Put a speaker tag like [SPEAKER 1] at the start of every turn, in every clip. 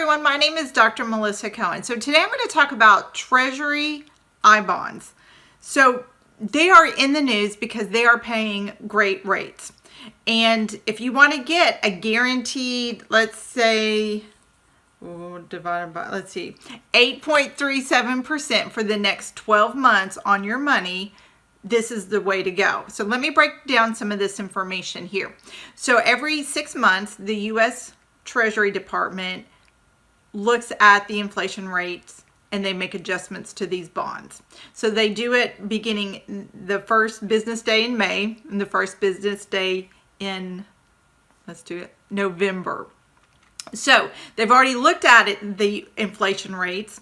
[SPEAKER 1] everyone, my name is Dr. Melissa Cohen. So today I'm going to talk about Treasury I-bonds. So they are in the news because they are paying great rates. And if you want to get a guaranteed, let's say, divided by, 8.37% for the next 12 months on your money, this is the way to go. So let me break down some of this information here. So every 6 months, the US Treasury Department looks at the inflation rates and they make adjustments to these bonds. So they do it beginning the first business day in May and the first business day in, November. So they've already looked at it, the inflation rates.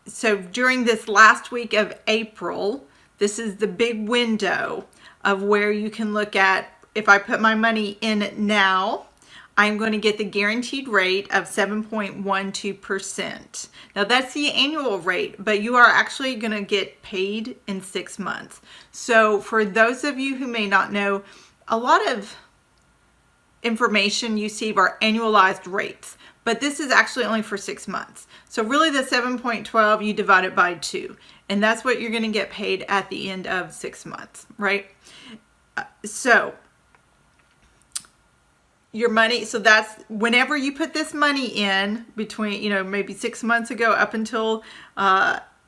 [SPEAKER 1] So during this last week of April, this is the big window of where you can look at, if I put my money in now, I'm going to get the guaranteed rate of 7.12%. Now that's the annual rate, but you are actually going to get paid in 6 months. So for those of you who may not know, a lot of information you see are annualized rates, but this is actually only for 6 months. So really the 7.12, you divide it by 2, and that's what you're going to get paid at the end of 6 months, right? So your money, so that's whenever you put this money in between, maybe 6 months ago up until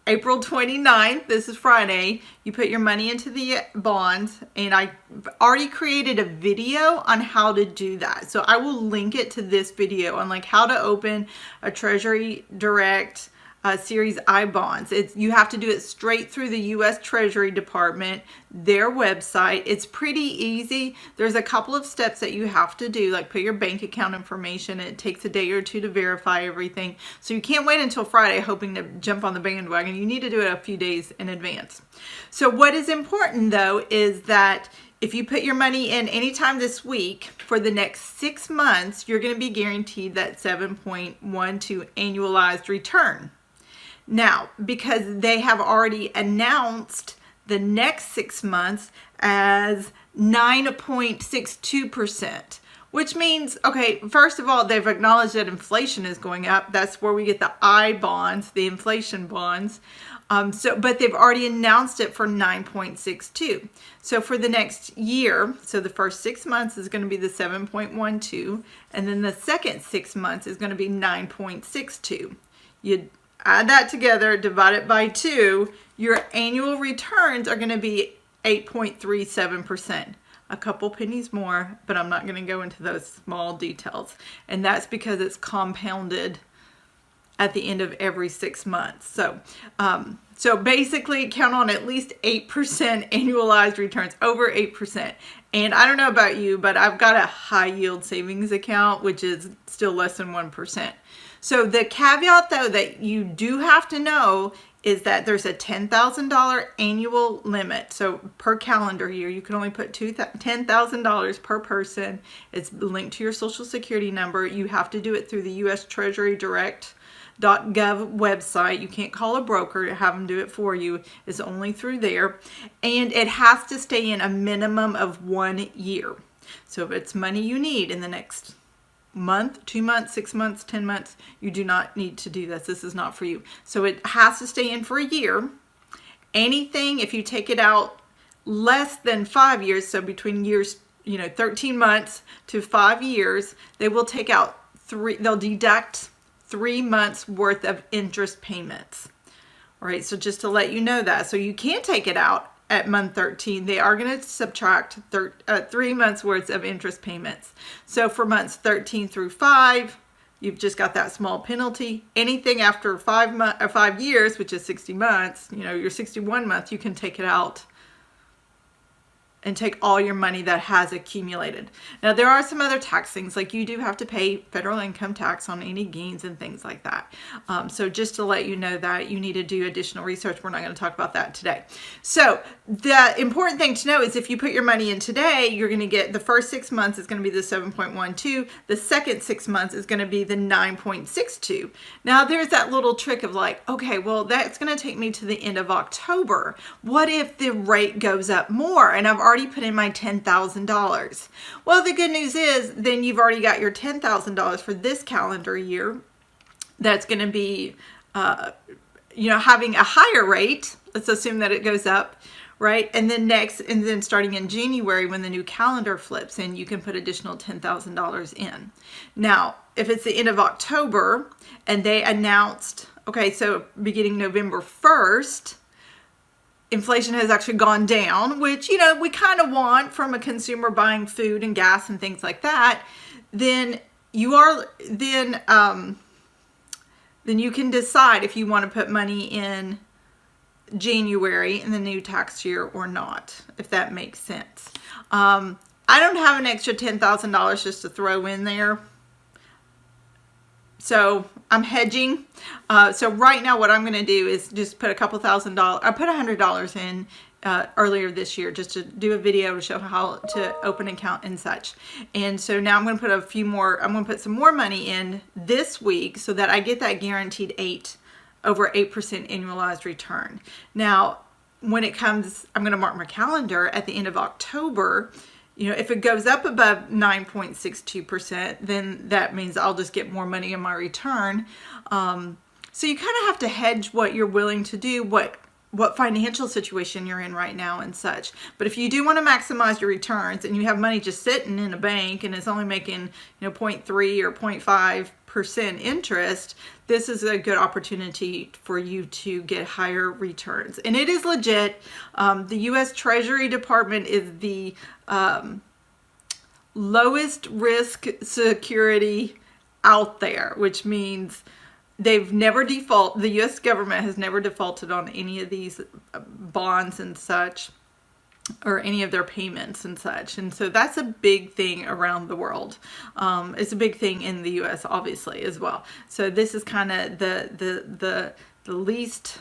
[SPEAKER 1] April 29th, this is Friday, you put your money into the bonds, and I already created a video on how to do that. So I will link it to this video on like how to open a Treasury Direct Series I bonds. You have to do it straight through the US Treasury Department, their website. It's pretty easy. There's a couple of steps that you have to do, like put your bank account information. It takes a day or two to verify everything. So you can't wait until Friday hoping to jump on the bandwagon. You need to do it a few days in advance. So what is important though is that if you put your money in anytime this week, for the next 6 months, you're going to be guaranteed that 7.12 annualized return. Now, because they have already announced the next 6 months as 9.62%, which means, okay, first of all, they've acknowledged that inflation is going up. That's where we get the I bonds, the inflation bonds. But they've already announced it for 9.62. So for the next year, so the first 6 months is going to be the 7.12, and then the second 6 months is going to be 9.62. You add that together, divide it by 2, your annual returns are going to be 8.37%. A couple pennies more, but I'm not going to go into those small details. And that's because it's compounded at the end of every 6 months. So basically count on at least 8% annualized returns, over 8%. And I don't know about you, but I've got a high yield savings account, which is still less than 1%. So the caveat though that you do have to know is that there's a $10,000 annual limit. So per calendar year, you can only put $10,000 per person. It's linked to your social security number. You have to do it through the US Treasury Direct.gov website. You can't call a broker to have them do it for you. It's only through there. And it has to stay in a minimum of 1 year. So if it's money you need in the next month, 2 months, 6 months, 10 months, you do not need to do this. This is not for you. So it has to stay in for a year. Anything, if you take it out less than 5 years, so between years, 13 months to 5 years, they will take out they'll deduct 3 months worth of interest payments. All right, so just to let you know that. So you can't take it out at month 13, they are going to subtract 3 months worth of interest payments. So for months 13 through 5, you've just got that small penalty. Anything after 5 years, which is 60 months, your 61 month, you can take it out and take all your money that has accumulated. Now there are some other tax things, like you do have to pay federal income tax on any gains and things like that. So just to let you know that you need to do additional research. We're not going to talk about that today. So the important thing to know is if you put your money in today, you're going to get the first 6 months is going to be the 7.12. The second 6 months is going to be the 9.62. Now there's that little trick of like, okay, well that's going to take me to the end of October. What if the rate goes up more and I've already put in my $10,000? Well, the good news is then you've already got your $10,000 for this calendar year. that's going to be, having a higher rate. Let's assume that it goes up, right? And then starting in January, when the new calendar flips in, you can put additional $10,000 in. Now, if it's the end of October and they announced, okay, so beginning November 1st, inflation has actually gone down, which, we kind of want from a consumer buying food and gas and things like that, then you can decide if you want to put money in January in the new tax year or not, if that makes sense. I don't have an extra $10,000 just to throw in there, so I'm hedging. So right now what I'm going to do is just put a couple $1,000. I put $100 in earlier this year just to do a video to show how to open an account and such. And so now I'm going to put I'm going to put some more money in this week so that I get that guaranteed over 8% annualized return. Now, when it comes, I'm going to mark my calendar at the end of October. If it goes up above 9.62%, then that means I'll just get more money in my return. So you kind of have to hedge what you're willing to do, what financial situation you're in right now and such. But if you do want to maximize your returns and you have money just sitting in a bank and it's only making 0.3 or 0.5% interest, this is a good opportunity for you to get higher returns. And it is legit. The US Treasury Department is the lowest risk security out there, which means the U.S. government has never defaulted on any of these bonds and such, or any of their payments and such. And so that's a big thing around the world. It's a big thing in the U.S. obviously as well. So this is kind of the least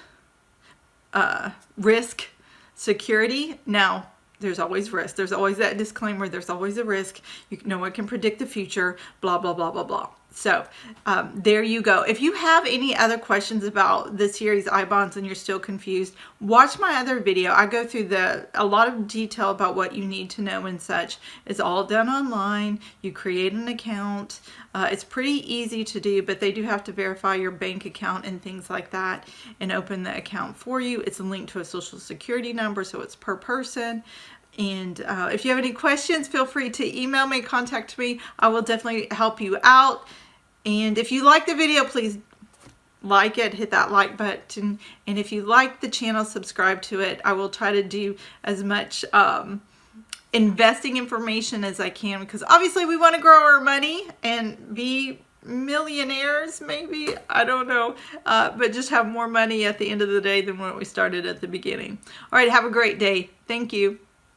[SPEAKER 1] risk security. Now, there's always risk. There's always that disclaimer. There's always a risk. No one can predict the future, blah, blah, blah, blah, blah. So there you go. If you have any other questions about the series ibonds and you're still confused, watch my other video. I go through a lot of detail about what you need to know and such. It's all done online. You create an account. It's pretty easy to do, but they do have to verify your bank account and things like that and open the account for you. It's linked to a social security number, so it's per person. And if you have any questions, feel free to email me, contact me. I will definitely help you out. And if you like the video, please like it, hit that like button. And if you like the channel, subscribe to it. I will try to do as much investing information as I can, because obviously we want to grow our money and be millionaires, maybe, I don't know, but just have more money at the end of the day than when we started at the beginning. All right, have a great day. Thank you.